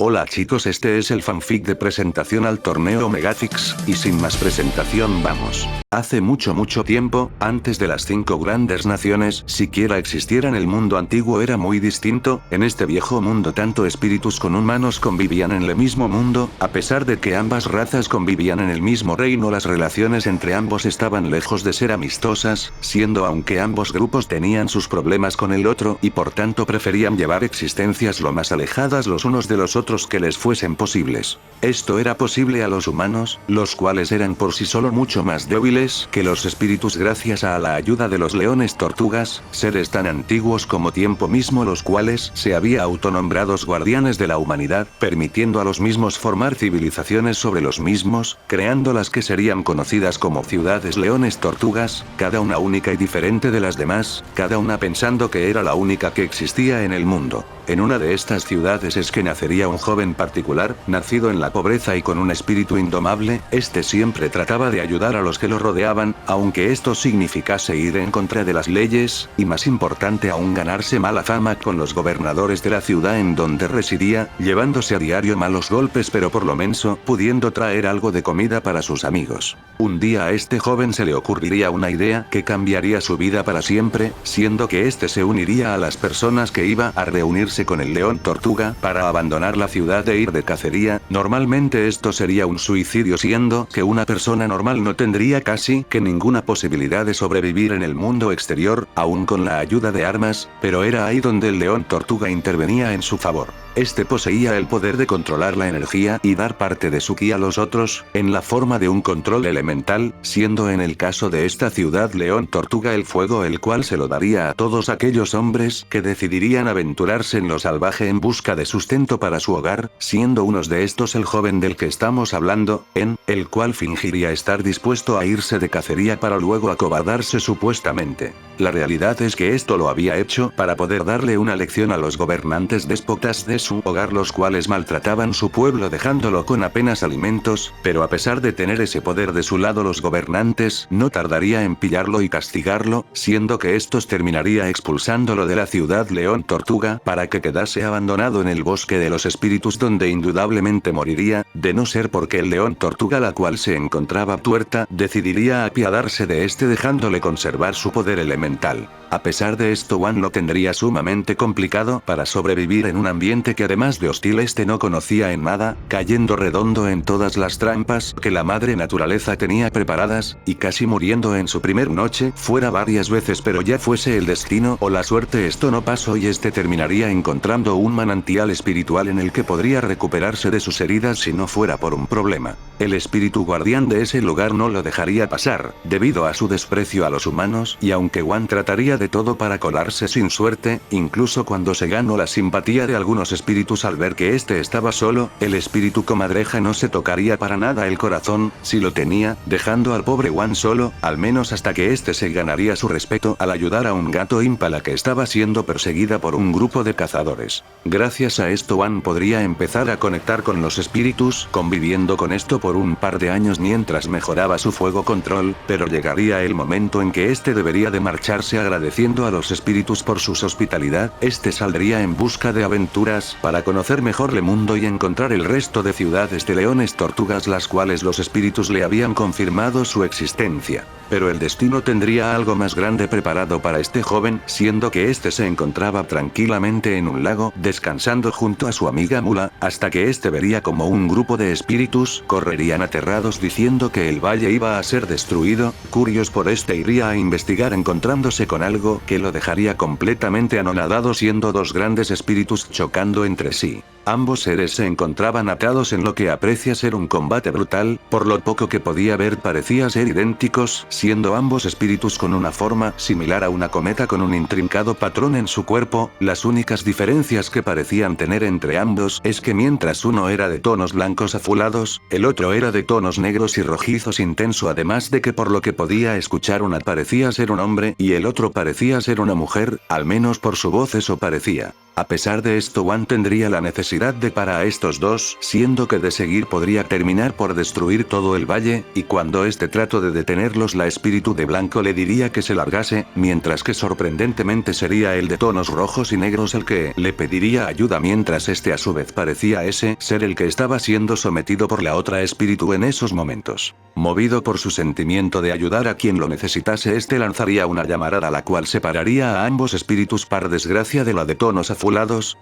Hola chicos, este es el fanfic de presentación al torneo Megafix, y sin más presentación vamos. Hace mucho tiempo, antes de las 5 grandes naciones siquiera existieran, el mundo antiguo era muy distinto. En este viejo mundo tanto espíritus con humanos convivían en el mismo mundo. A pesar de que ambas razas convivían en el mismo reino, las relaciones entre ambos estaban lejos de ser amistosas, siendo aunque ambos grupos tenían sus problemas con el otro y por tanto preferían llevar existencias lo más alejadas los unos de los otros que les fuesen posibles. Esto era posible a los humanos, los cuales eran por sí solo mucho más débiles que los espíritus gracias a la ayuda de los leones tortugas, seres tan antiguos como tiempo mismo, los cuales se había autonombrados guardianes de la humanidad, permitiendo a los mismos formar civilizaciones sobre los mismos, creando las que serían conocidas como ciudades leones tortugas, cada una única y diferente de las demás, cada una pensando que era la única que existía en el mundo. En una de estas ciudades es que nacería un joven particular, nacido en la pobreza y con un espíritu indomable. Este siempre trataba de ayudar a los que lo rodeaban, aunque esto significase ir en contra de las leyes, y más importante aún ganarse mala fama con los gobernadores de la ciudad en donde residía, llevándose a diario malos golpes pero por lo menso, pudiendo traer algo de comida para sus amigos. Un día a este joven se le ocurriría una idea que cambiaría su vida para siempre, siendo que este se uniría a las personas que iba a reunirse con el león tortuga para abandonar la ciudad e ir de cacería. Normalmente esto sería un suicidio, siendo que una persona normal no tendría casi que ninguna posibilidad de sobrevivir en el mundo exterior, aún con la ayuda de armas, pero era ahí donde el león tortuga intervenía en su favor. Este poseía el poder de controlar la energía y dar parte de su ki a los otros, en la forma de un control elemental, siendo en el caso de esta ciudad león tortuga el fuego, el cual se lo daría a todos aquellos hombres que decidirían aventurarse en lo salvaje en busca de sustento para su hogar, siendo unos de estos el joven del que estamos hablando, el cual fingiría estar dispuesto a irse de cacería para luego acobardarse supuestamente. La realidad es que esto lo había hecho para poder darle una lección a los gobernantes déspotas de su hogar, los cuales maltrataban su pueblo dejándolo con apenas alimentos, pero a pesar de tener ese poder de su lado, los gobernantes no tardaría en pillarlo y castigarlo, siendo que estos terminaría expulsándolo de la ciudad león tortuga para que quedase abandonado en el bosque de los espíritus, donde indudablemente moriría, de no ser porque el león tortuga, la cual se encontraba tuerta, decidiría apiadarse de este dejándole conservar su poder elemental. A pesar de esto, Wan lo tendría sumamente complicado para sobrevivir en un ambiente que además de hostil este no conocía en nada, cayendo redondo en todas las trampas que la madre naturaleza tenía preparadas, y casi muriendo en su primer noche, fuera varias veces, pero ya fuese el destino o la suerte esto no pasó y este terminaría encontrando un manantial espiritual en el que podría recuperarse de sus heridas si no fuera por un problema. El espíritu guardián de ese lugar no lo dejaría pasar, debido a su desprecio a los humanos, y aunque Wan trataría de todo para colarse sin suerte, incluso cuando se ganó la simpatía de algunos espíritus al ver que este estaba solo, el espíritu comadreja no se tocaría para nada el corazón, si lo tenía, dejando al pobre Wan solo, al menos hasta que este se ganaría su respeto al ayudar a un gato impala que estaba siendo perseguida por un grupo de cazadores. Gracias a esto Wan podría empezar a conectar con los espíritus, conviviendo con esto por un par de años mientras mejoraba su fuego control, pero llegaría el momento en que este debería de marcharse agradeciendo a los espíritus por su hospitalidad. Este saldría en busca de aventuras para conocer mejor el mundo y encontrar el resto de ciudades de leones tortugas, las cuales los espíritus le habían confirmado su existencia. Pero el destino tendría algo más grande preparado para este joven, siendo que este se encontraba tranquilamente en un lago, descansando junto a su amiga Mula, hasta que este vería como un grupo de espíritus correrían aterrados diciendo que el valle iba a ser destruido. Curioso por este iría a investigar, encontrándose con algo que lo dejaría completamente anonadado, siendo dos grandes espíritus chocando entre sí. Ambos seres se encontraban atados en lo que aprecia ser un combate brutal, por lo poco que podía ver parecía ser idénticos, siendo ambos espíritus con una forma similar a una cometa con un intrincado patrón en su cuerpo. Las únicas diferencias que parecían tener entre ambos es que mientras uno era de tonos blancos azulados, el otro era de tonos negros y rojizos intenso, además de que por lo que podía escuchar una parecía ser un hombre y el otro parecía ser una mujer, al menos por su voz eso parecía. A pesar de esto, Wan tendría la necesidad de parar a estos dos, siendo que de seguir podría terminar por destruir todo el valle, y cuando este trató de detenerlos, la espíritu de blanco le diría que se largase, mientras que sorprendentemente sería el de tonos rojos y negros el que le pediría ayuda, mientras este a su vez parecía ese ser el que estaba siendo sometido por la otra espíritu en esos momentos. Movido por su sentimiento de ayudar a quien lo necesitase, este lanzaría una llamarada la cual separaría a ambos espíritus par desgracia de la de tonos azulados,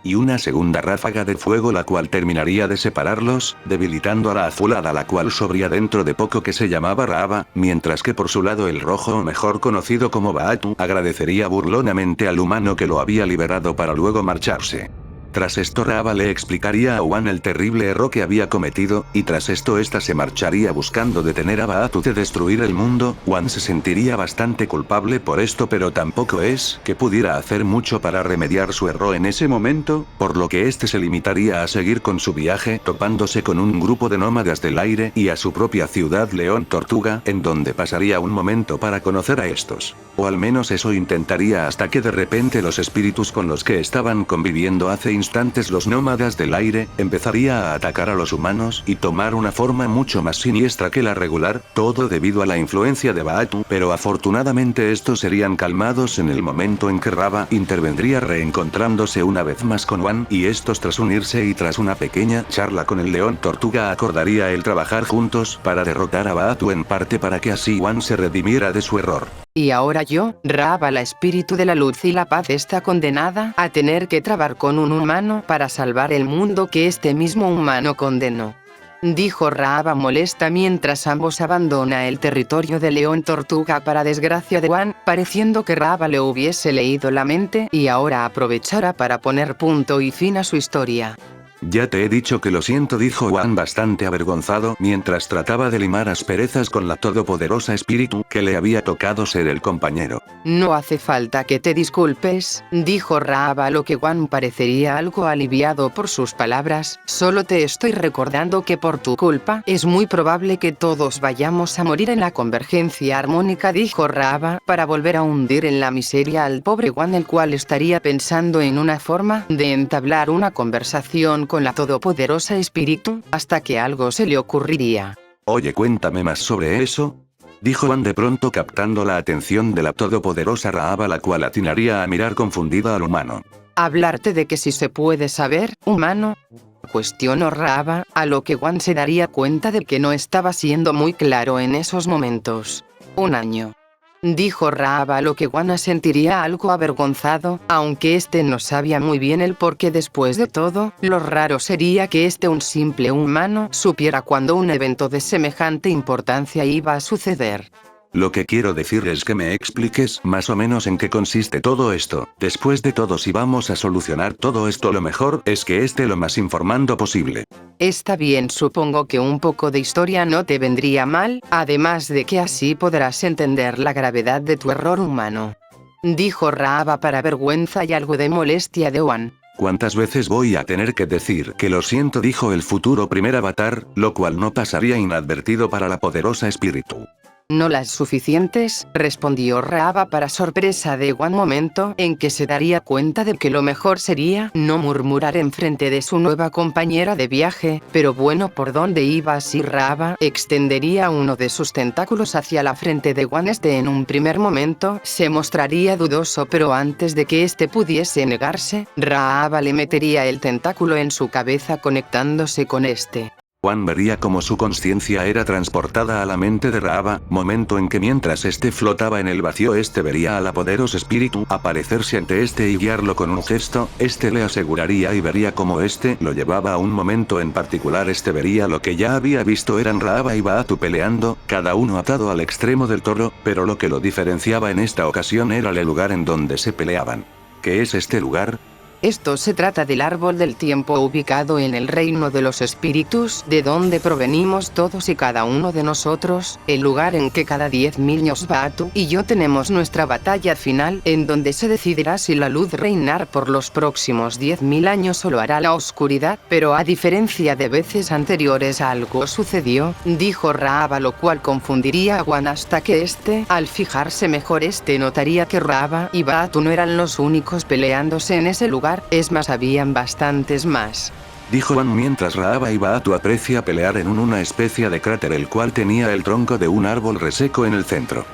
y una segunda ráfaga de fuego la cual terminaría de separarlos, debilitando a la azulada la cual sobría dentro de poco que se llamaba Raaba, mientras que por su lado el rojo, o mejor conocido como Baatu, agradecería burlonamente al humano que lo había liberado para luego marcharse. Tras esto Raaba le explicaría a Wan el terrible error que había cometido, y tras esto esta se marcharía buscando detener a Baatu de destruir el mundo. Wan se sentiría bastante culpable por esto, pero tampoco es que pudiera hacer mucho para remediar su error en ese momento, por lo que este se limitaría a seguir con su viaje, topándose con un grupo de nómadas del aire y a su propia ciudad León Tortuga, en donde pasaría un momento para conocer a estos. O al menos eso intentaría, hasta que de repente los espíritus con los que estaban conviviendo hace instantes los nómadas del aire, empezaría a atacar a los humanos y tomar una forma mucho más siniestra que la regular, todo debido a la influencia de Baatu, pero afortunadamente estos serían calmados en el momento en que Raaba intervendría reencontrándose una vez más con Wan, y estos tras unirse y tras una pequeña charla con el León Tortuga acordaría el trabajar juntos para derrotar a Baatu, en parte para que así Wan se redimiera de su error. Y ahora yo, Raaba, la espíritu de la luz y la paz, está condenada a tener que trabar con un humano para salvar el mundo que este mismo humano condenó. Dijo Raaba molesta mientras ambos abandona el territorio de León Tortuga para desgracia de Wan, pareciendo que Raaba le hubiese leído la mente y ahora aprovechará para poner punto y fin a su historia. Ya te he dicho que lo siento, dijo Wan bastante avergonzado mientras trataba de limar asperezas con la todopoderosa espíritu que le había tocado ser el compañero. No hace falta que te disculpes, dijo Raaba, lo que Wan parecería algo aliviado por sus palabras, solo te estoy recordando que por tu culpa es muy probable que todos vayamos a morir en la convergencia armónica, dijo Raaba, para volver a hundir en la miseria al pobre Wan, el cual estaría pensando en una forma de entablar una conversación con la todopoderosa espíritu, hasta que algo se le ocurriría. Oye, cuéntame más sobre eso, dijo Wan de pronto, captando la atención de la todopoderosa Raaba, la cual atinaría a mirar confundida al humano. ¿Hablarte de que si se puede saber, humano? Cuestionó Raaba, a lo que Wan se daría cuenta de que no estaba siendo muy claro en esos momentos. 1 año. Dijo Raaba, lo que Wan sentiría algo avergonzado, aunque este no sabía muy bien el por qué. Después de todo, lo raro sería que un simple humano supiera cuando un evento de semejante importancia iba a suceder. Lo que quiero decir es que me expliques más o menos en qué consiste todo esto. Después de todo, si vamos a solucionar todo esto, lo mejor es que esté lo más informando posible. Está bien, supongo que un poco de historia no te vendría mal, además de que así podrás entender la gravedad de tu error humano. Dijo Raaba para vergüenza y algo de molestia de Wan. ¿Cuántas veces voy a tener que decir que lo siento?, dijo el futuro primer avatar, lo cual no pasaría inadvertido para la poderosa espíritu. No las suficientes, respondió Raaba para sorpresa de Wan, momento en que se daría cuenta de que lo mejor sería no murmurar en frente de su nueva compañera de viaje, pero bueno, ¿por dónde iba así Raaba? Extendería uno de sus tentáculos hacia la frente de Wan. En un primer momento se mostraría dudoso, pero antes de que pudiese negarse, Raaba le metería el tentáculo en su cabeza conectándose con Wan vería como su conciencia era transportada a la mente de Raaba, momento en que mientras flotaba en el vacío, vería a la poderosa espíritu aparecerse ante y guiarlo con un gesto. Le aseguraría y vería como lo llevaba a un momento en particular. Vería lo que ya había visto, eran Raaba y Baatu peleando, cada uno atado al extremo del toro, pero lo que lo diferenciaba en esta ocasión era el lugar en donde se peleaban. ¿Qué es este lugar? Esto se trata del árbol del tiempo ubicado en el reino de los espíritus, de donde provenimos todos y cada uno de nosotros, el lugar en que cada 10.000 años Baatu y yo tenemos nuestra batalla final, en donde se decidirá si la luz reinar por los próximos 10.000 años o lo hará la oscuridad, pero a diferencia de veces anteriores algo sucedió, dijo Raaba, lo cual confundiría a Wan hasta que al fijarse mejor notaría que Raaba y Baatu no eran los únicos peleándose en ese lugar. lugar, es más, habían bastantes más. Dijo Wan mientras Raaba y Baatu aprecia pelear en una especie de cráter el cual tenía el tronco de un árbol reseco en el centro.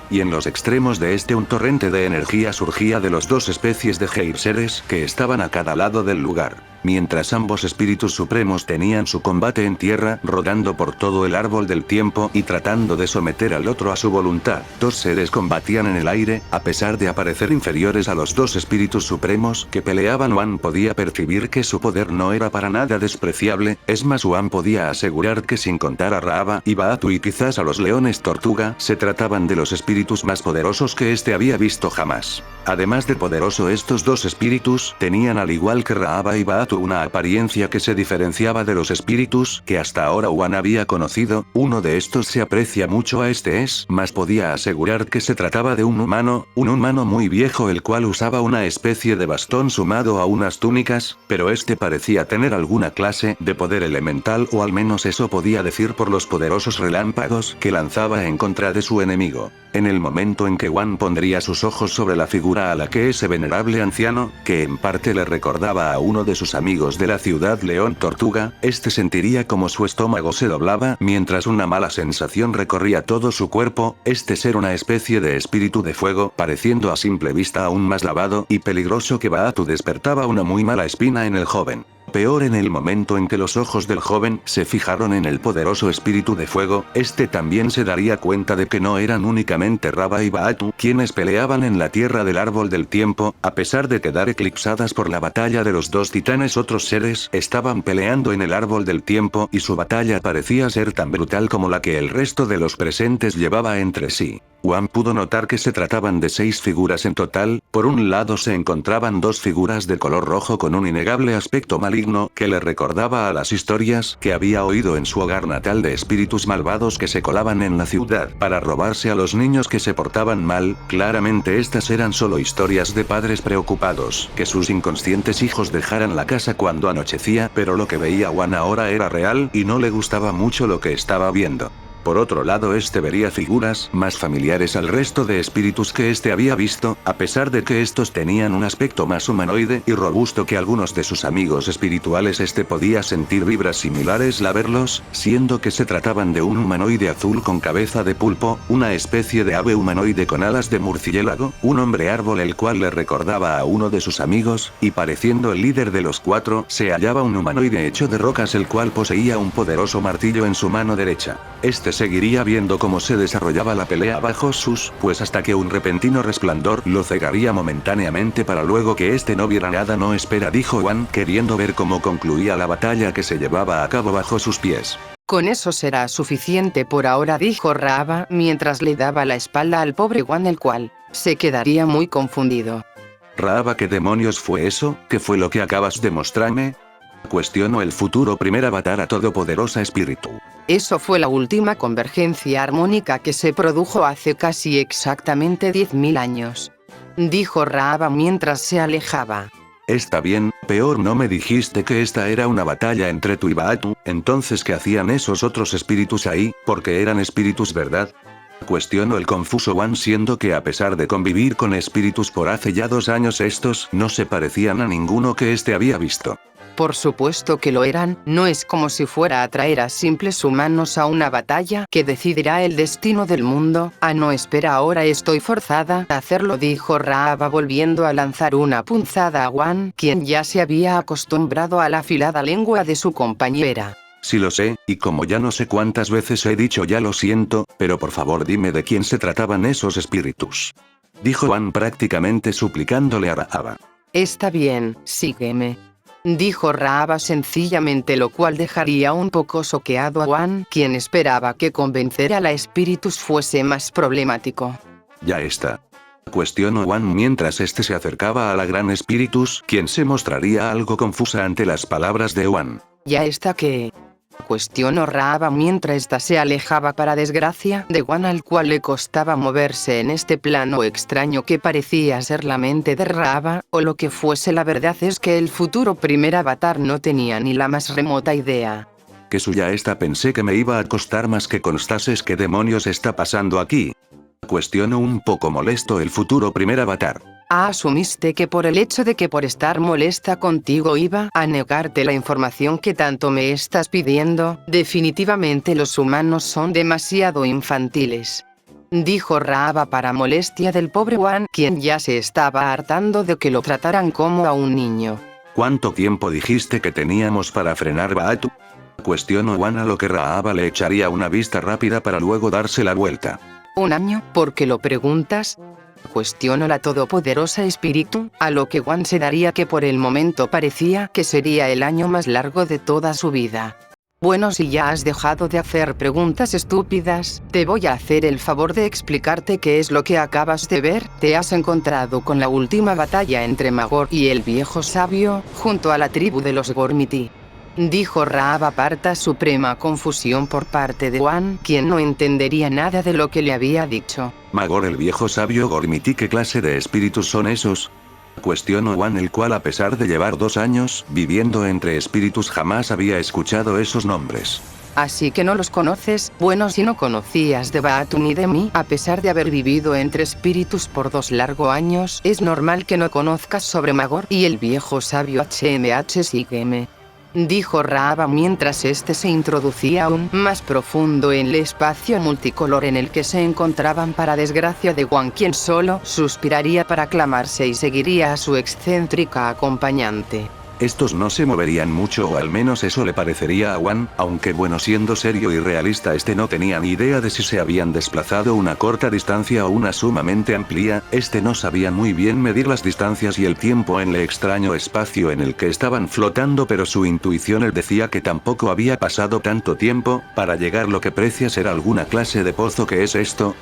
Y en los extremos de este un torrente de energía surgía de los dos especies de Geirseres que estaban a cada lado del lugar. Mientras ambos espíritus supremos tenían su combate en tierra, rodando por todo el árbol del tiempo y tratando de someter al otro a su voluntad, dos seres combatían en el aire, a pesar de aparecer inferiores a los dos espíritus supremos que peleaban. Wan podía percibir que su poder no era para nada despreciable, es más, Wan podía asegurar que sin contar a Raaba y Baatu y quizás a los leones tortuga, se trataban de los espíritus más poderosos que este había visto jamás. Además de poderoso, estos dos espíritus tenían, al igual que Raaba y Baatu, una apariencia que se diferenciaba de los espíritus que hasta ahora Wan había conocido. Uno de estos se aprecia mucho a este, es más, podía asegurar que se trataba de un humano muy viejo el cual usaba una especie de bastón sumado a unas túnicas, pero este parecía tener alguna clase de poder elemental, o al menos eso podía decir por los poderosos relámpagos que lanzaba en contra de su enemigo. En el momento en que Wan pondría sus ojos sobre la figura a la que ese venerable anciano, que en parte le recordaba a uno de sus amigos de la ciudad León Tortuga, este sentiría como su estómago se doblaba mientras una mala sensación recorría todo su cuerpo. Este ser, una especie de espíritu de fuego, pareciendo a simple vista aún más lavado y peligroso que Baatu, despertaba una muy mala espina en el joven. Peor, en el momento en que los ojos del joven se fijaron en el poderoso espíritu de fuego, este también se daría cuenta de que no eran únicamente Raaba y Baatu quienes peleaban en la tierra del árbol del tiempo. A pesar de quedar eclipsadas por la batalla de los dos titanes, otros seres estaban peleando en el árbol del tiempo y su batalla parecía ser tan brutal como la que el resto de los presentes llevaba entre sí. Wan pudo notar que se trataban de 6 figuras en total. Por un lado se encontraban 2 figuras de color rojo con un innegable aspecto maligno que le recordaba a las historias que había oído en su hogar natal de espíritus malvados que se colaban en la ciudad para robarse a los niños que se portaban mal. Claramente estas eran solo historias de padres preocupados que sus inconscientes hijos dejaran la casa cuando anochecía, pero lo que veía Wan ahora era real y no le gustaba mucho lo que estaba viendo. Por otro lado, este vería figuras más familiares al resto de espíritus que este había visto, a pesar de que estos tenían un aspecto más humanoide y robusto que algunos de sus amigos espirituales. Este podía sentir vibras similares al verlos, siendo que se trataban de un humanoide azul con cabeza de pulpo, una especie de ave humanoide con alas de murciélago, un hombre árbol el cual le recordaba a uno de sus amigos, y pareciendo el líder de los 4, se hallaba un humanoide hecho de rocas el cual poseía un poderoso martillo en su mano derecha. Este seguiría viendo cómo se desarrollaba la pelea bajo sus, pues hasta que un repentino resplandor lo cegaría momentáneamente para luego que este no viera nada. No espera, dijo Wan, queriendo ver cómo concluía la batalla que se llevaba a cabo bajo sus pies. Con eso será suficiente por ahora, dijo Raaba mientras le daba la espalda al pobre Wan, el cual se quedaría muy confundido. Raaba, ¿qué demonios fue eso? ¿Qué fue lo que acabas de mostrarme? Cuestionó el futuro primer avatar a todopoderosa espíritu. Eso fue la última convergencia armónica que se produjo hace casi exactamente 10.000 años. Dijo Raaba mientras se alejaba. Está bien, peor, ¿no me dijiste que esta era una batalla entre tú y Baatu? Entonces, ¿qué hacían esos otros espíritus ahí? Porque eran espíritus, ¿verdad? Cuestionó el confuso Wan, siendo que a pesar de convivir con espíritus por hace ya 2 años, estos no se parecían a ninguno que este había visto. Por supuesto que lo eran, no es como si fuera a traer a simples humanos a una batalla que decidirá el destino del mundo. Ah, no, espera, ahora estoy forzada a hacerlo, dijo Raaba volviendo a lanzar una punzada a Wan, quien ya se había acostumbrado a la afilada lengua de su compañera. Sí lo sé, y como ya no sé cuántas veces he dicho ya lo siento, pero por favor dime de quién se trataban esos espíritus. Dijo Wan prácticamente suplicándole a Raaba. Está bien, sígueme. Dijo Raaba sencillamente, lo cual dejaría un poco choqueado a Wan, quien esperaba que convencer a la espíritus fuese más problemático. Ya está. Cuestionó Wan mientras este se acercaba a la gran espíritus, quien se mostraría algo confusa ante las palabras de Wan. ¿Ya está qué? Cuestionó Raaba mientras ésta se alejaba, para desgracia de Wan, al cual le costaba moverse en este plano extraño que parecía ser la mente de Raaba, o lo que fuese. La verdad es que el futuro primer avatar no tenía ni la más remota idea. Que suya esta, pensé que me iba a costar más que constases. ¿Qué demonios está pasando aquí? Cuestionó un poco molesto el futuro primer avatar. Asumiste que por el hecho de que por estar molesta contigo iba a negarte la información que tanto me estás pidiendo. Definitivamente los humanos son demasiado infantiles, dijo Raava para molestia del pobre Wan, quien ya se estaba hartando de que lo trataran como a un niño. ¿Cuánto tiempo dijiste que teníamos para frenar Baatu? Cuestionó Wan, a lo que Raava le echaría una vista rápida para luego darse la vuelta. ¿Un año? ¿Por qué lo preguntas?, cuestionó la todopoderosa espíritu, a lo que Wan se daría que por el momento parecía que sería el año más largo de toda su vida. Bueno, si ya has dejado de hacer preguntas estúpidas, te voy a hacer el favor de explicarte qué es lo que acabas de ver. Te has encontrado con la última batalla entre Magor y el viejo sabio, junto a la tribu de los Gormiti, dijo Raava, aparta suprema confusión por parte de Wan, quien no entendería nada de lo que le había dicho. Magor, el viejo sabio Gormiti, ¿qué clase de espíritus son esos? Cuestionó Wan, el cual, a pesar de llevar 2 años viviendo entre espíritus, jamás había escuchado esos nombres. Así que no los conoces. Bueno, si no conocías de Baatu ni de mí, a pesar de haber vivido entre espíritus por 2 largos años, es normal que no conozcas sobre Magor y el viejo sabio HMH. Sígueme, dijo Raava mientras este se introducía aún más profundo en el espacio multicolor en el que se encontraban, para desgracia de Wan, quien solo suspiraría para aclamarse y seguiría a su excéntrica acompañante. Estos no se moverían mucho, o al menos eso le parecería a Wan, aunque bueno, siendo serio y realista, este no tenía ni idea de si se habían desplazado una corta distancia o una sumamente amplia. Este no sabía muy bien medir las distancias y el tiempo en el extraño espacio en el que estaban flotando, pero su intuición le decía que tampoco había pasado tanto tiempo para llegar. Lo que precia ser alguna clase de pozo. ¿Qué es esto?,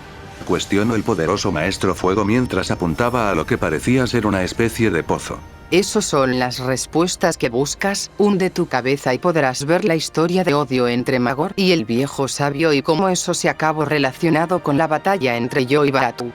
cuestionó el poderoso maestro fuego mientras apuntaba a lo que parecía ser una especie de pozo. Esas son las respuestas que buscas. Hunde tu cabeza y podrás ver la historia de odio entre Magor y el viejo sabio y cómo eso se acabó relacionado con la batalla entre yo y Baatu.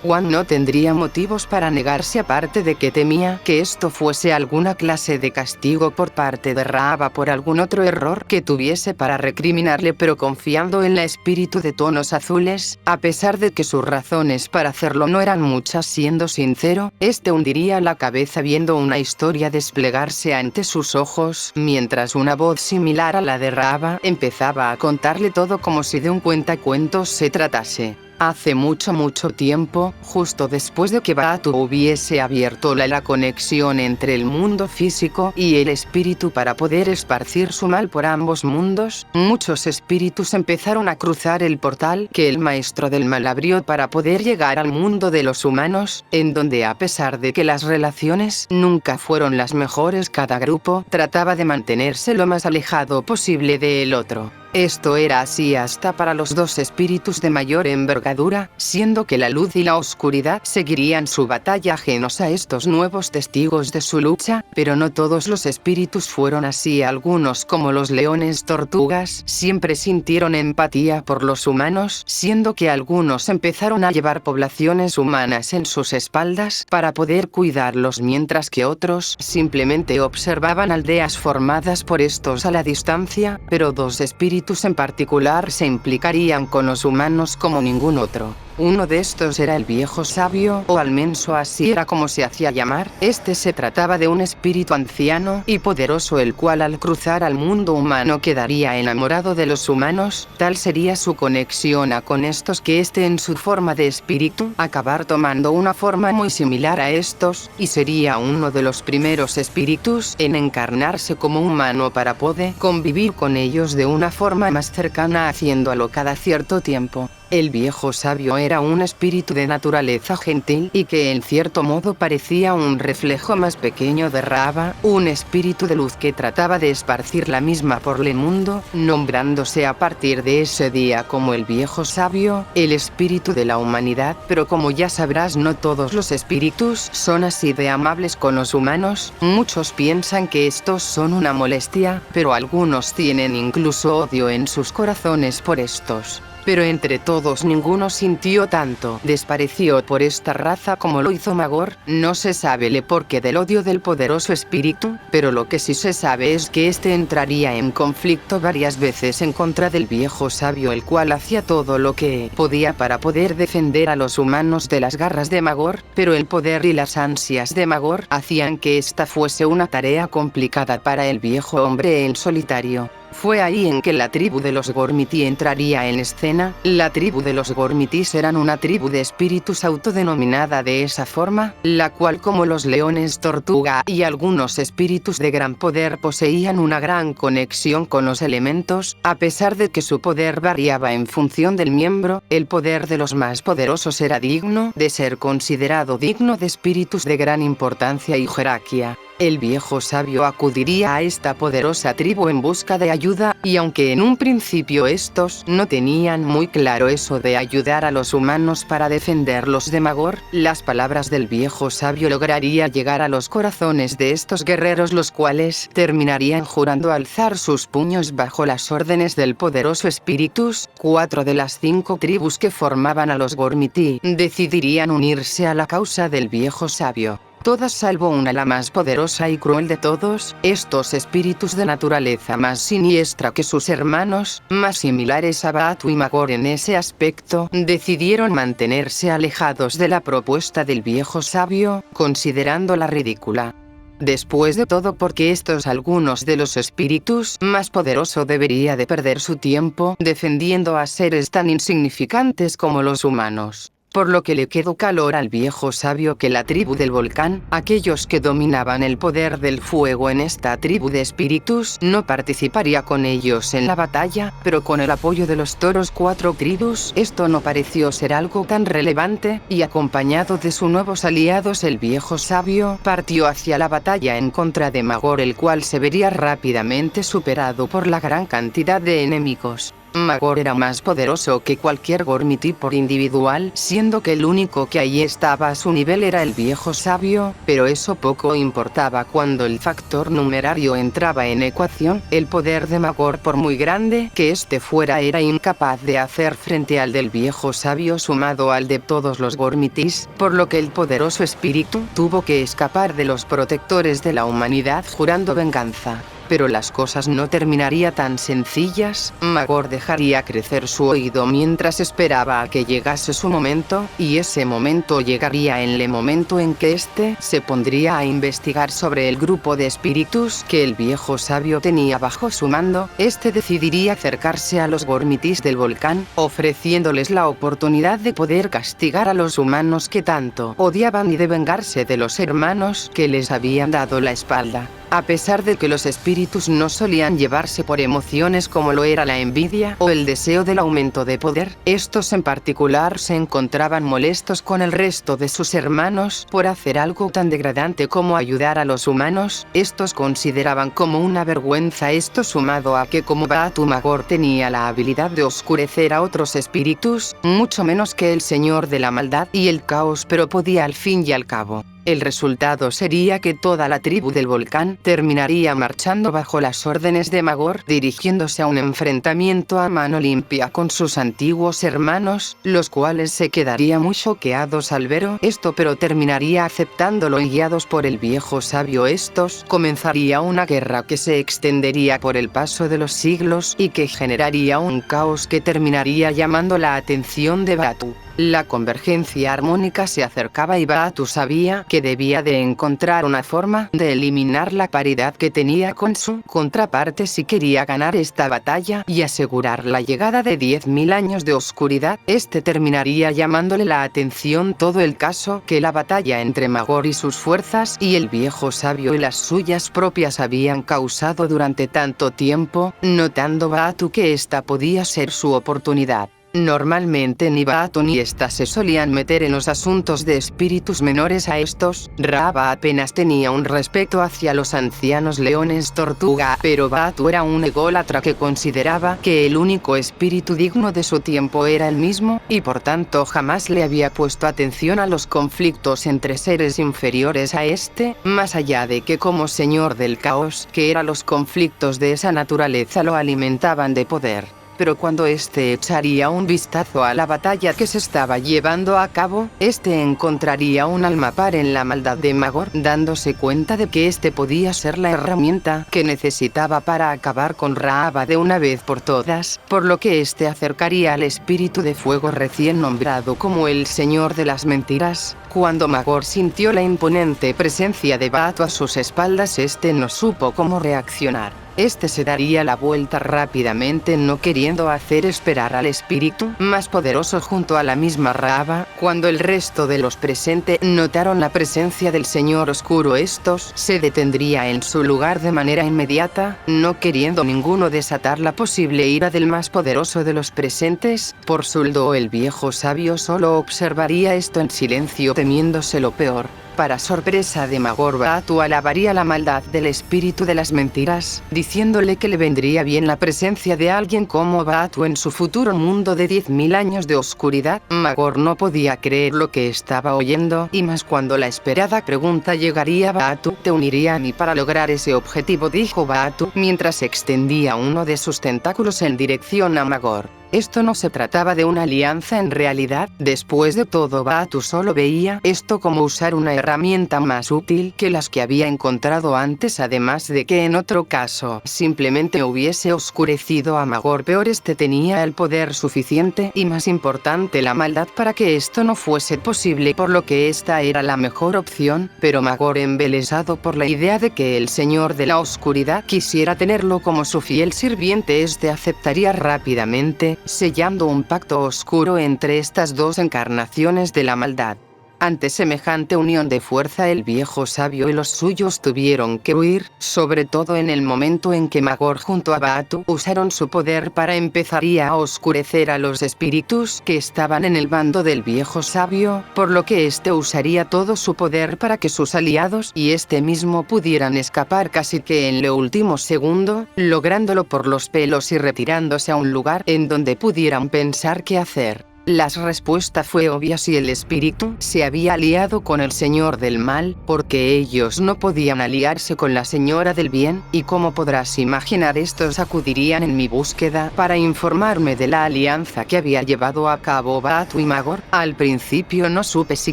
Wan no tendría motivos para negarse, aparte de que temía que esto fuese alguna clase de castigo por parte de Raava por algún otro error que tuviese para recriminarle, pero confiando en la espíritu de tonos azules, a pesar de que sus razones para hacerlo no eran muchas, siendo sincero, este hundiría la cabeza viendo una historia desplegarse ante sus ojos, mientras una voz similar a la de Raava empezaba a contarle todo como si de un cuentacuentos se tratase. Hace mucho tiempo, justo después de que Baatu hubiese abierto la conexión entre el mundo físico y el espíritu para poder esparcir su mal por ambos mundos, muchos espíritus empezaron a cruzar el portal que el maestro del mal abrió para poder llegar al mundo de los humanos, en donde, a pesar de que las relaciones nunca fueron las mejores, cada grupo trataba de mantenerse lo más alejado posible del otro. Esto era así hasta para los 2 espíritus de mayor envergadura, siendo que la luz y la oscuridad seguirían su batalla ajenos a estos nuevos testigos de su lucha, pero no todos los espíritus fueron así. Algunos, como los leones tortugas, siempre sintieron empatía por los humanos, siendo que algunos empezaron a llevar poblaciones humanas en sus espaldas para poder cuidarlos, mientras que otros simplemente observaban aldeas formadas por estos a la distancia, pero 2 espíritus en particular se implicarían con los humanos como ningún otro. Uno de estos era el viejo sabio, o al menos así era como se hacía llamar. Este se trataba de un espíritu anciano y poderoso, el cual al cruzar al mundo humano quedaría enamorado de los humanos. Tal sería su conexión con estos que este, en su forma de espíritu, acabar tomando una forma muy similar a estos, y sería uno de los primeros espíritus en encarnarse como humano para poder convivir con ellos de una forma más cercana, haciéndolo cada cierto tiempo. El viejo sabio era un espíritu de naturaleza gentil y que en cierto modo parecía un reflejo más pequeño de Raava, un espíritu de luz que trataba de esparcir la misma por el mundo, nombrándose a partir de ese día como el viejo sabio, el espíritu de la humanidad. Pero como ya sabrás, no todos los espíritus son así de amables con los humanos. Muchos piensan que estos son una molestia, pero algunos tienen incluso odio en sus corazones por estos. pero entre todos ninguno sintió tanto desprecio por esta raza como lo hizo Magor. No se sabe el porqué del odio del poderoso espíritu, pero lo que sí se sabe es que este entraría en conflicto varias veces en contra del viejo sabio, el cual hacía todo lo que podía para poder defender a los humanos de las garras de Magor, pero el poder y las ansias de Magor hacían que esta fuese una tarea complicada para el viejo hombre en solitario. Fue ahí en que la tribu de los Gormiti entraría en escena. La tribu de los Gormitis eran una tribu de espíritus autodenominada de esa forma, la cual, como los leones tortuga y algunos espíritus de gran poder, poseían una gran conexión con los elementos. A pesar de que su poder variaba en función del miembro, el poder de los más poderosos era digno de ser considerado digno de espíritus de gran importancia y jerarquía. El viejo sabio acudiría a esta poderosa tribu en busca de ayuda, y aunque en un principio estos no tenían muy claro eso de ayudar a los humanos para defenderlos de Magor, las palabras del viejo sabio lograría llegar a los corazones de estos guerreros, los cuales terminarían jurando alzar sus puños bajo las órdenes del poderoso espíritus. 4 de las 5 tribus que formaban a los Gormiti decidirían unirse a la causa del viejo sabio. Todas salvo una, la más poderosa y cruel de todos. Estos espíritus de naturaleza más siniestra que sus hermanos, más similares a Baatu y Magor en ese aspecto, decidieron mantenerse alejados de la propuesta del viejo sabio, considerándola ridícula. Después de todo, porque algunos de los espíritus más poderosos debería de perder su tiempo defendiendo a seres tan insignificantes como los humanos. Por lo que le quedó calor al viejo sabio que la tribu del volcán, aquellos que dominaban el poder del fuego en esta tribu de espíritus, no participaría con ellos en la batalla, pero con el apoyo de los toros 4 tribus, esto no pareció ser algo tan relevante, y acompañado de sus nuevos aliados, el viejo sabio partió hacia la batalla en contra de Magor, el cual se vería rápidamente superado por la gran cantidad de enemigos. Magor era más poderoso que cualquier Gormiti por individual, siendo que el único que ahí estaba a su nivel era el viejo sabio, pero eso poco importaba cuando el factor numerario entraba en ecuación. El poder de Magor, por muy grande que este fuera, era incapaz de hacer frente al del viejo sabio sumado al de todos los Gormitis, por lo que el poderoso espíritu tuvo que escapar de los protectores de la humanidad jurando venganza. Pero las cosas no terminarían tan sencillas. Magor dejaría crecer su oído mientras esperaba a que llegase su momento, y ese momento llegaría en el momento en que éste se pondría a investigar sobre el grupo de espíritus que el viejo sabio tenía bajo su mando. Este decidiría acercarse a los Gormitis del volcán, ofreciéndoles la oportunidad de poder castigar a los humanos que tanto odiaban y de vengarse de los hermanos que les habían dado la espalda. A pesar de que los espíritus no solían llevarse por emociones como lo era la envidia o el deseo del aumento de poder, estos en particular se encontraban molestos con el resto de sus hermanos por hacer algo tan degradante como ayudar a los humanos. Estos consideraban como una vergüenza esto, sumado a que como Baatu Magor tenía la habilidad de oscurecer a otros espíritus, mucho menos que el señor de la maldad y el caos, pero podía al fin y al cabo. El resultado sería que toda la tribu del volcán terminaría marchando bajo las órdenes de Magor, dirigiéndose a un enfrentamiento a mano limpia con sus antiguos hermanos, los cuales se quedarían muy choqueados al ver esto, pero terminaría aceptándolo, y guiados por el viejo sabio estos comenzaría una guerra que se extendería por el paso de los siglos y que generaría un caos que terminaría llamando la atención de Baatu. La convergencia armónica se acercaba y Baatu sabía que debía de encontrar una forma de eliminar la paridad que tenía con su contraparte si quería ganar esta batalla y asegurar la llegada de 10.000 años de oscuridad. Este terminaría llamándole la atención todo el caso que la batalla entre Magor y sus fuerzas y el viejo sabio y las suyas propias habían causado durante tanto tiempo, notando Baatu que esta podía ser su oportunidad. Normalmente ni Baatu ni esta se solían meter en los asuntos de espíritus menores a estos. Raaba apenas tenía un respeto hacia los ancianos leones tortuga, pero Baatu era un ególatra que consideraba que el único espíritu digno de su tiempo era el mismo, y por tanto jamás le había puesto atención a los conflictos entre seres inferiores a este, más allá de que como señor del caos, que eran los conflictos de esa naturaleza, lo alimentaban de poder. pero cuando este echaría un vistazo a la batalla que se estaba llevando a cabo, este encontraría un alma par en la maldad de Magor, dándose cuenta de que este podía ser la herramienta que necesitaba para acabar con Raava de una vez por todas, por lo que este acercaría al espíritu de fuego recién nombrado como el Señor de las Mentiras. Cuando Magor sintió la imponente presencia de Baatu a sus espaldas, este no supo cómo reaccionar. Este se daría la vuelta rápidamente, no queriendo hacer esperar al espíritu más poderoso junto a la misma Raava. Cuando el resto de los presentes notaron la presencia del Señor Oscuro, estos se detendría en su lugar de manera inmediata, no queriendo ninguno desatar la posible ira del más poderoso de los presentes. Por su lado, el viejo sabio solo observaría esto en silencio, temiéndose lo peor. Para sorpresa de Magor, Baatu alabaría la maldad del espíritu de las mentiras, diciéndole que le vendría bien la presencia de alguien como Baatu en su futuro mundo de 10.000 años de oscuridad. Magor no podía creer lo que estaba oyendo, y más cuando la esperada pregunta llegaría. Baatu te uniría a mí para lograr ese objetivo, dijo Baatu, mientras extendía uno de sus tentáculos en dirección a Magor. Esto no se trataba de una alianza en realidad. Después de todo, Baatu solo veía esto como usar una herramienta más útil que las que había encontrado antes, además de que en otro caso simplemente hubiese oscurecido a Magor. Peor, este tenía el poder suficiente y, más importante, la maldad para que esto no fuese posible, por lo que esta era la mejor opción. Pero Magor, embelesado por la idea de que el Señor de la Oscuridad quisiera tenerlo como su fiel sirviente, este aceptaría rápidamente, sellando un pacto oscuro entre estas dos encarnaciones de la maldad. Ante semejante unión de fuerza, el viejo sabio y los suyos tuvieron que huir, sobre todo en el momento en que Magor junto a Baatu usaron su poder para empezar a oscurecer a los espíritus que estaban en el bando del viejo sabio, por lo que este usaría todo su poder para que sus aliados y este mismo pudieran escapar casi que en lo último segundo, lográndolo por los pelos y retirándose a un lugar en donde pudieran pensar qué hacer. La respuesta fue obvia: si el espíritu se había aliado con el Señor del Mal, porque ellos no podían aliarse con la Señora del Bien, y como podrás imaginar, estos acudirían en mi búsqueda para informarme de la alianza que había llevado a cabo Baatu y Magor. Al principio no supe si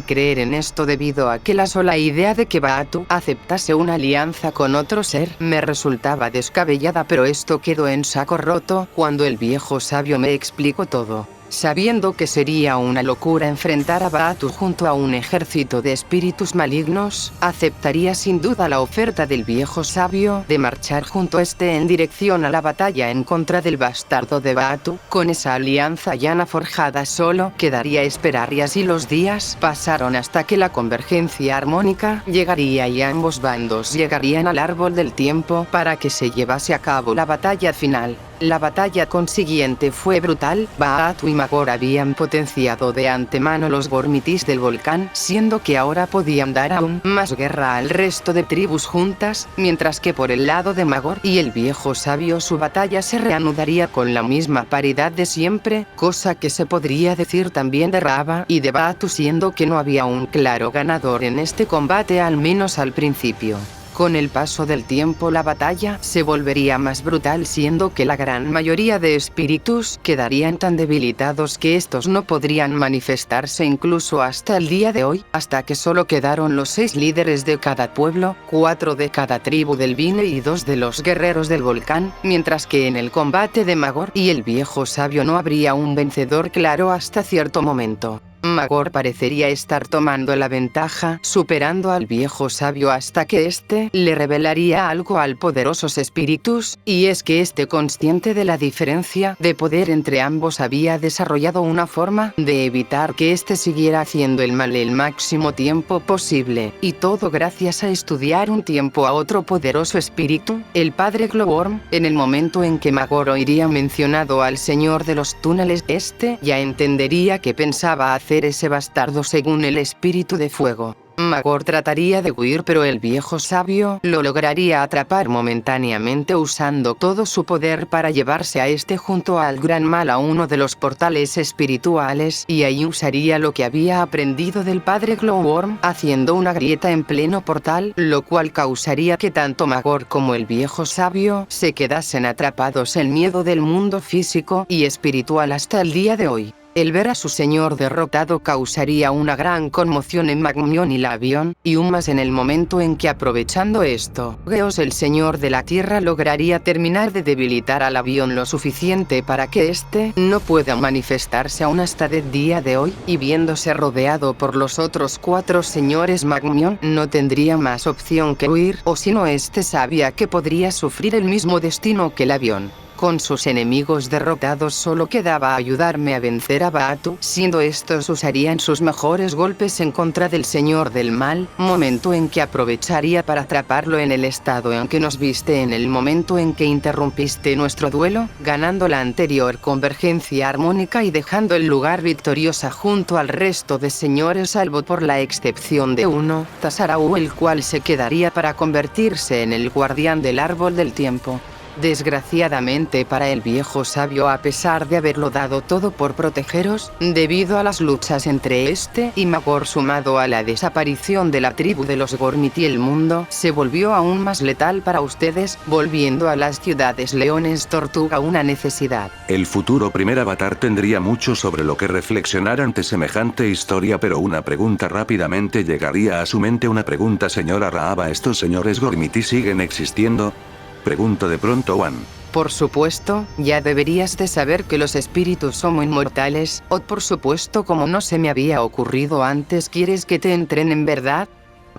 creer en esto, debido a que la sola idea de que Baatu aceptase una alianza con otro ser me resultaba descabellada, pero esto quedó en saco roto cuando el viejo sabio me explicó todo. Sabiendo que sería una locura enfrentar a Baatu junto a un ejército de espíritus malignos, aceptaría sin duda la oferta del viejo sabio de marchar junto a este en dirección a la batalla en contra del bastardo de Baatu. Con esa alianza llana forjada solo quedaría esperar, y así los días pasaron hasta que la convergencia armónica llegaría y ambos bandos llegarían al árbol del tiempo para que se llevase a cabo la batalla final. La batalla consiguiente fue brutal. Baatu y Magor habían potenciado de antemano los gormitis del volcán, siendo que ahora podían dar aún más guerra al resto de tribus juntas, mientras que por el lado de Magor y el viejo sabio su batalla se reanudaría con la misma paridad de siempre, cosa que se podría decir también de Raava y de Baatu, siendo que no había un claro ganador en este combate, al menos al principio. Con el paso del tiempo la batalla se volvería más brutal, siendo que la gran mayoría de espíritus quedarían tan debilitados que estos no podrían manifestarse incluso hasta el día de hoy, hasta que solo quedaron los 6 líderes de cada pueblo, 4 de cada tribu del Vine y 2 de los guerreros del volcán, mientras que en el combate de Magor y el viejo sabio no habría un vencedor claro hasta cierto momento. Magor parecería estar tomando la ventaja, superando al viejo sabio hasta que éste le revelaría algo al poderosos espíritus, y es que este, consciente de la diferencia de poder entre ambos, había desarrollado una forma de evitar que éste siguiera haciendo el mal el máximo tiempo posible, y todo gracias a estudiar un tiempo a otro poderoso espíritu, el padre Glowworm. En el momento en que Magor oiría mencionado al Señor de los Túneles, este ya entendería que pensaba hacer ese bastardo según el espíritu de fuego. Magor trataría de huir, pero el viejo sabio lo lograría atrapar momentáneamente usando todo su poder para llevarse a este junto al gran mal a uno de los portales espirituales, y ahí usaría lo que había aprendido del padre Glowworm, haciendo una grieta en pleno portal, lo cual causaría que tanto Magor como el viejo sabio se quedasen atrapados en miedo del mundo físico y espiritual hasta el día de hoy. El ver a su señor derrotado causaría una gran conmoción en Magmion y Lavion, y aún más en el momento en que, aprovechando esto, Geos, el señor de la tierra, lograría terminar de debilitar a Lavion lo suficiente para que éste no pueda manifestarse aún hasta el día de hoy, y viéndose rodeado por los otros 4 señores, Magmion no tendría más opción que huir, o si no, este sabía que podría sufrir el mismo destino que Lavion. Con sus enemigos derrotados solo quedaba ayudarme a vencer a Baatu, siendo estos usarían sus mejores golpes en contra del Señor del Mal, momento en que aprovecharía para atraparlo en el estado en que nos viste en el momento en que interrumpiste nuestro duelo, ganando la anterior convergencia armónica y dejando el lugar victoriosa junto al resto de señores, salvo por la excepción de uno, Tazarau, el cual se quedaría para convertirse en el guardián del árbol del tiempo. Desgraciadamente para el viejo sabio, a pesar de haberlo dado todo por protegeros, debido a las luchas entre este y Magor sumado a la desaparición de la tribu de los Gormiti, el mundo se volvió aún más letal para ustedes, volviendo a las ciudades leones tortuga una necesidad. El futuro primer avatar tendría mucho sobre lo que reflexionar ante semejante historia, pero una pregunta rápidamente llegaría a su mente. Una pregunta, señora Raava, ¿estos señores Gormiti siguen existiendo? Pregunto de pronto Wan. Por supuesto, ya deberías de saber que los espíritus son inmortales, o por supuesto, como no se me había ocurrido antes, ¿quieres que te entrenen, verdad?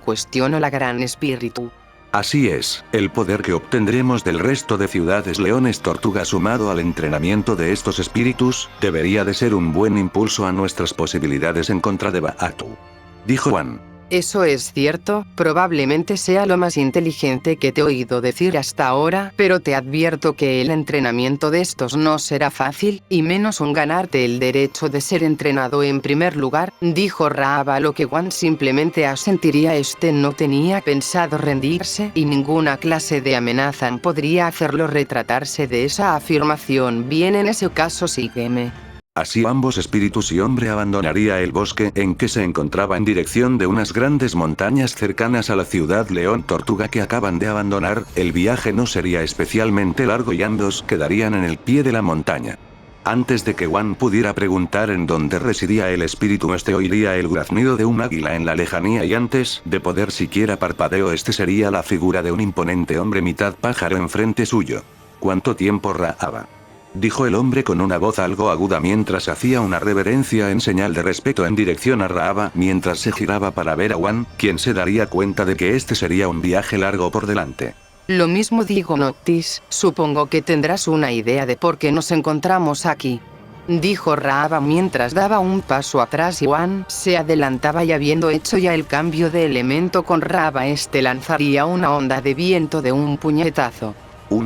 Cuestiono la gran espíritu. Así es, el poder que obtendremos del resto de ciudades leones tortuga sumado al entrenamiento de estos espíritus, debería de ser un buen impulso a nuestras posibilidades en contra de Baatu. Dijo Wan. Eso es cierto, probablemente sea lo más inteligente que te he oído decir hasta ahora, pero te advierto que el entrenamiento de estos no será fácil, y menos un ganarte el derecho de ser entrenado en primer lugar, dijo Raava, lo que Wan simplemente asentiría. Este no tenía pensado rendirse, y ninguna clase de amenaza podría hacerlo retratarse de esa afirmación. Bien, en ese caso sígueme. Así ambos espíritus y hombre abandonaría el bosque en que se encontraba en dirección de unas grandes montañas cercanas a la ciudad León Tortuga que acaban de abandonar. El viaje no sería especialmente largo y ambos quedarían en el pie de la montaña. Antes de que Wan pudiera preguntar en dónde residía el espíritu, este oiría el graznido de un águila en la lejanía, y antes de poder siquiera parpadeo, este sería la figura de un imponente hombre mitad pájaro enfrente suyo. ¿Cuánto tiempo, Raava?, dijo el hombre con una voz algo aguda mientras hacía una reverencia en señal de respeto en dirección a Raava, mientras se giraba para ver a Wan, quien se daría cuenta de que este sería un viaje largo por delante. Lo mismo digo, Noctis, supongo que tendrás una idea de por qué nos encontramos aquí, dijo Raava mientras daba un paso atrás y Wan se adelantaba, y habiendo hecho ya el cambio de elemento con Raava, este lanzaría una onda de viento de un puñetazo.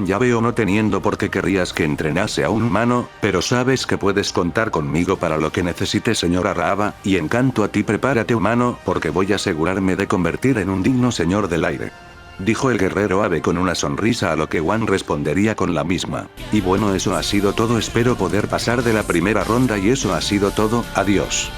Ya veo, no teniendo por qué querrías que entrenase a un humano, pero sabes que puedes contar conmigo para lo que necesites, señora Raava, y en cuanto a ti, prepárate, humano, porque voy a asegurarme de convertir en un digno señor del aire. Dijo el guerrero ave con una sonrisa, a lo que Wan respondería con la misma. Y bueno, eso ha sido todo, espero poder pasar de la primera ronda, y eso ha sido todo, adiós.